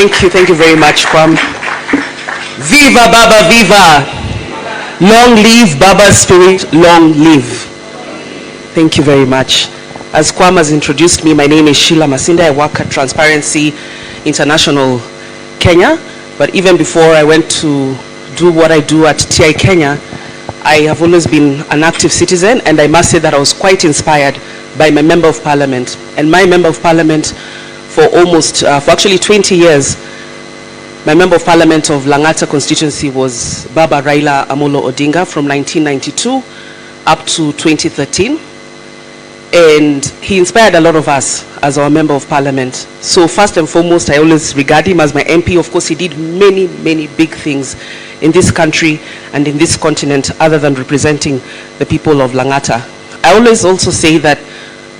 Thank you very much, Kwam. Viva Baba, viva! Long live Baba's spirit, long live. Thank you very much. As Kwam has introduced me, my name is Sheila Masinda. I work at Transparency International Kenya. But even before I went to do what I do at TI Kenya, I have always been an active citizen, and I must say that I was quite inspired by my Member of Parliament. And my Member of Parliament for actually 20 years, my Member of Parliament of Langata constituency was Baba Raila Odinga from 1992 up to 2013. And he inspired a lot of us as our Member of Parliament. So first and foremost, I always regard him as my MP. Of course, he did many, many big things in this country and in this continent other than representing the people of Langata. I always also say that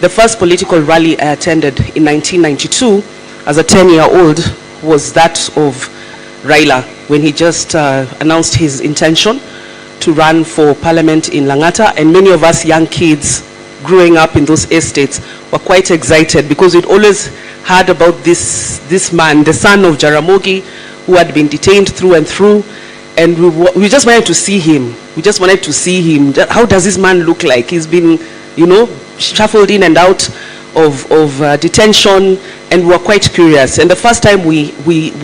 the first political rally I attended in 1992 as a 10-year-old was that of Raila, when he just announced his intention to run for Parliament in Langata, and many of us young kids growing up in those estates were quite excited because we'd always heard about this man, the son of Jaramogi, who had been detained through and through, and we just wanted to see him. We just wanted to see him. How does this man look like? He's been, shuffled in and out of detention, and we were quite curious. And the first time we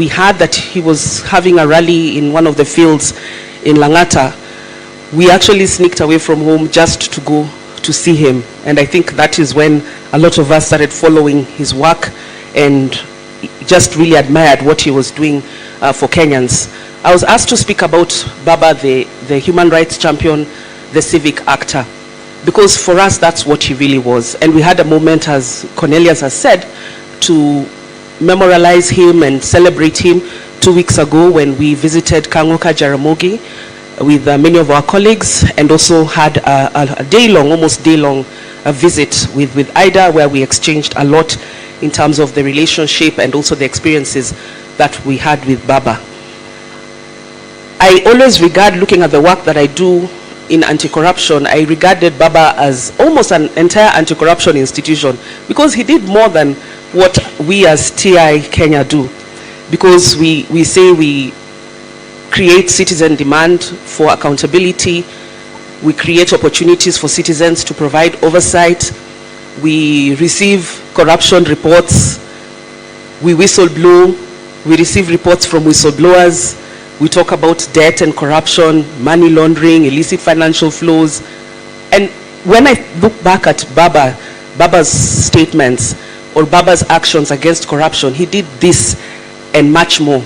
heard that he was having a rally in one of the fields in Langata, we actually sneaked away from home just to go to see him. And I think that is when a lot of us started following his work and just really admired what he was doing for Kenyans. I was asked to speak about Baba, the human rights champion, the civic actor, because for us that's what he really was. And we had a moment, as Cornelius has said, to memorialize him and celebrate him 2 weeks ago when we visited Kangoka Jaramogi with many of our colleagues, and also had a day-long, almost day-long visit with Ida, where we exchanged a lot in terms of the relationship and also the experiences that we had with Baba. I always regard, looking at the work that I do in anti-corruption, I regarded Baba as almost an entire anti-corruption institution, because he did more than what we as TI Kenya do. Because we say we create citizen demand for accountability, we create opportunities for citizens to provide oversight, we receive corruption reports, we whistleblow, we receive reports from whistleblowers, we talk about debt and corruption, money laundering, illicit financial flows. And when I look back at Baba's statements or Baba's actions against corruption, he did this and much more.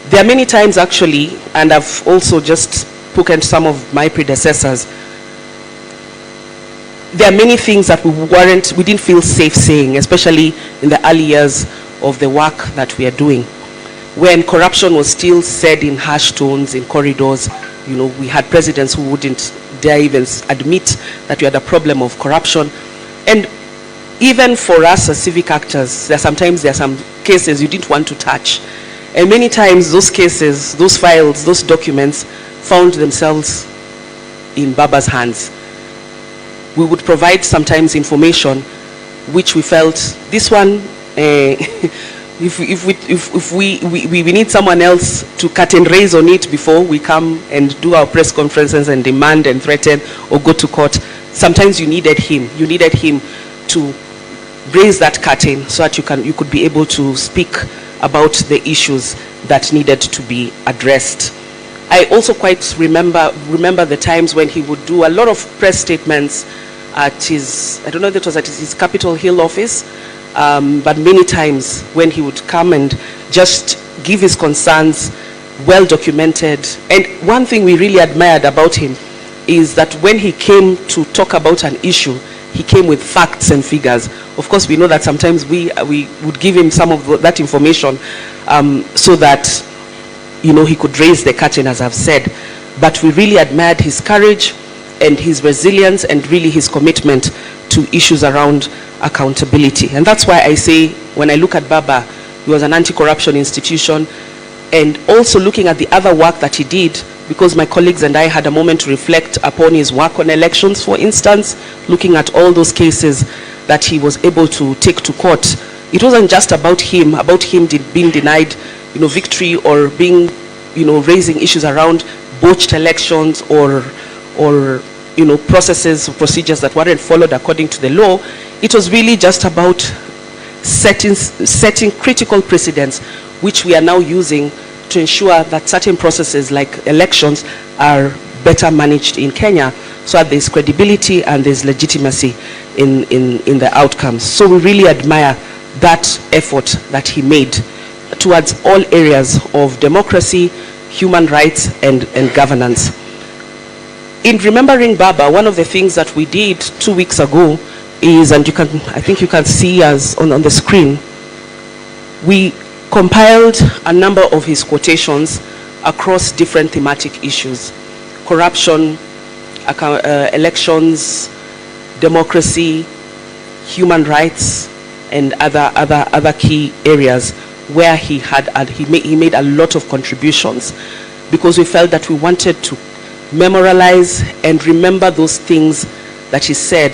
There are many times actually, and I've also just spoken to some of my predecessors, there are many things that we didn't feel safe saying, especially in the early years of the work that we are doing. When corruption was still said in harsh tones, in corridors, we had presidents who wouldn't dare even admit that we had a problem of corruption. And even for us as civic actors, there are some cases you didn't want to touch. And many times those cases, those files, those documents found themselves in Baba's hands. We would provide sometimes information which we felt, this one, if we need someone else to cut and raise on it before we come and do our press conferences and demand and threaten or go to court, sometimes you needed him. You needed him to raise that curtain so that you could be able to speak about the issues that needed to be addressed. I also quite remember the times when he would do a lot of press statements at his, I don't know if it was at his Capitol Hill office, but many times when he would come and just give his concerns, well documented. And one thing we really admired about him is that when he came to talk about an issue, he came with facts and figures. Of course, we know that sometimes we would give him some of that information so that he could raise the curtain, as I've said. But we really admired his courage and his resilience and really his commitment to issues around accountability. And that's why I say, when I look at Baba, he was an anti-corruption institution, and also looking at the other work that he did, because my colleagues and I had a moment to reflect upon his work on elections, for instance, looking at all those cases that he was able to take to court. It wasn't just about him being denied victory or being, raising issues around botched elections or processes or procedures that weren't followed according to the law. It was really just about setting critical precedents, which we are now using to ensure that certain processes like elections are better managed in Kenya, so that there's credibility and there's legitimacy in the outcomes. So we really admire that effort that he made towards all areas of democracy, human rights, and governance. In remembering Baba, one of the things that we did 2 weeks ago is, and I think you can see as on the screen, we compiled a number of his quotations across different thematic issues: corruption, elections, democracy, human rights, and other key areas where he made a lot of contributions, because we felt that we wanted to memorialize and remember those things that he said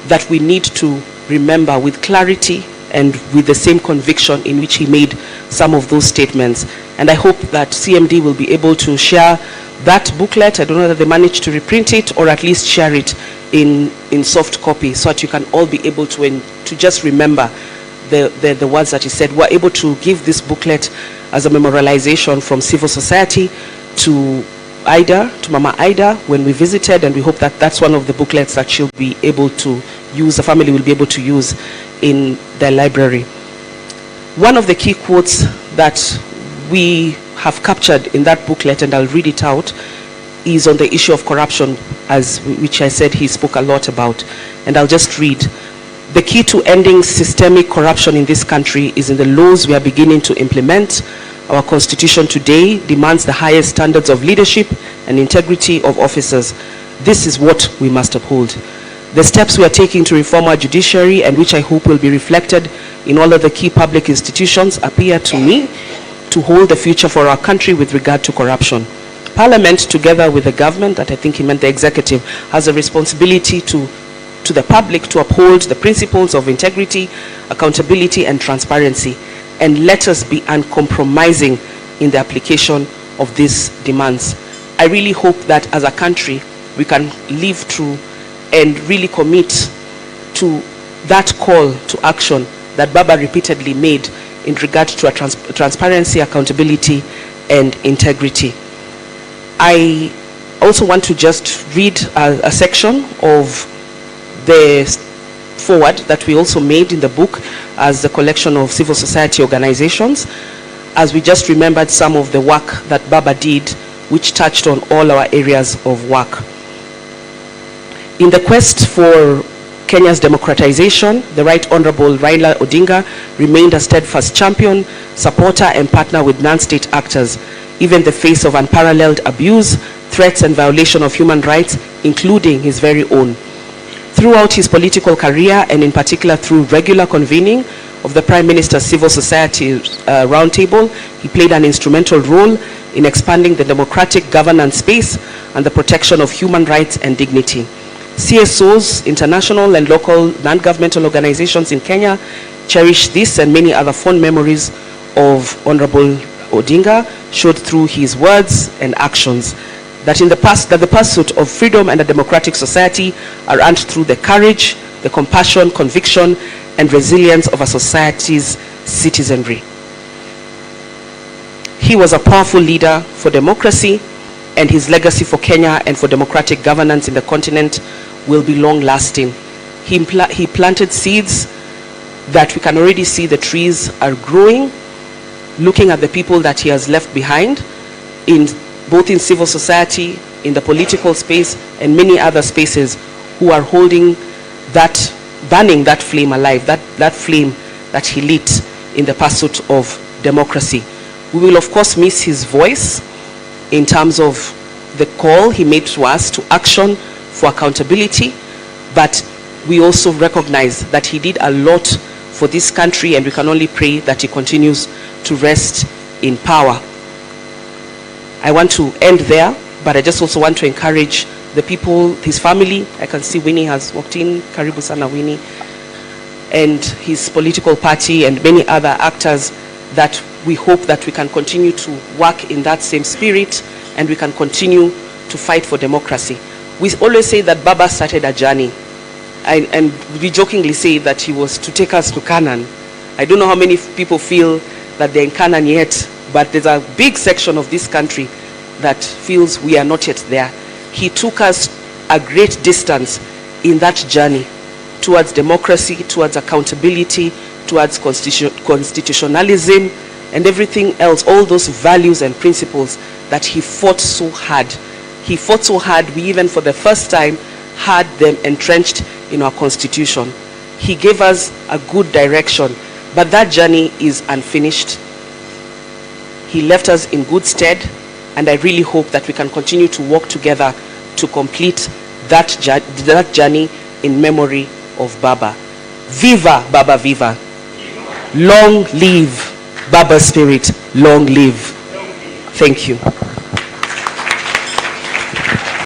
that we need to remember with clarity and with the same conviction in which he made some of those statements. And I hope that CMD will be able to share that booklet. I don't know that they managed to reprint it, or at least share it in soft copy, so that you can all be able to just remember the words that he said. We're able to give this booklet as a memorialization from civil society to Mama Ida when we visited, and we hope that that's one of the booklets that she'll be able to use, the family will be able to use in their library. One of the key quotes that we have captured in that booklet, and I'll read it out, is on the issue of corruption, which I said he spoke a lot about. And I'll just read. The key to ending systemic corruption in this country is in the laws we are beginning to implement. Our constitution today demands the highest standards of leadership and integrity of officers. This is what we must uphold. The steps we are taking to reform our judiciary, and which I hope will be reflected in all of the key public institutions, appear to me to hold the future for our country with regard to corruption. Parliament, together with the government, that I think he meant the executive, has a responsibility to the public to uphold the principles of integrity, accountability, and transparency. And let us be uncompromising in the application of these demands. I really hope that as a country, we can live through and really commit to that call to action that Baba repeatedly made in regard to transparency, accountability, and integrity. I also want to just read a section of the forward that we also made in the book as a collection of civil society organizations, as we just remembered some of the work that Baba did, which touched on all our areas of work. In the quest for Kenya's democratization, the Right Honorable Raila Odinga remained a steadfast champion, supporter, and partner with non-state actors, even in the face of unparalleled abuse, threats, and violation of human rights, including his very own. Throughout his political career, and in particular through regular convening of the Prime Minister's Civil Society Roundtable, he played an instrumental role in expanding the democratic governance space and the protection of human rights and dignity. CSOs, international and local non-governmental organizations in Kenya cherish this and many other fond memories of Honorable Odinga, showed through his words and actions, that the pursuit of freedom and a democratic society are earned through the courage, the compassion, conviction, and resilience of a society's citizenry. He was a powerful leader for democracy, and his legacy for Kenya and for democratic governance in the continent will be long-lasting. He planted seeds that we can already see the trees are growing, looking at the people that he has left behind, both in civil society, in the political space, and many other spaces, who are holding that, burning that flame alive, that flame that he lit in the pursuit of democracy. We will of course miss his voice in terms of the call he made to us to action for accountability, but we also recognize that he did a lot for this country, and we can only pray that he continues to rest in power. I want to end there, but I just also want to encourage the people, his family. I can see Winnie has walked in. Karibu sana Winnie. And his political party and many other actors that we hope that we can continue to work in that same spirit, and we can continue to fight for democracy. We always say that Baba started a journey, and we jokingly say that he was to take us to Canaan. I don't know how many people feel that they're in Canaan yet, but there's a big section of this country that feels we are not yet there. He took us a great distance in that journey towards democracy, towards accountability, towards constitutionalism, and everything else, all those values and principles that he fought so hard. He fought so hard, we even for the first time had them entrenched in our constitution. He gave us a good direction, but that journey is unfinished. He left us in good stead, and I really hope that we can continue to work together to complete that journey in memory of Baba. Viva Baba, viva. Long live Baba spirit, long live. Thank you.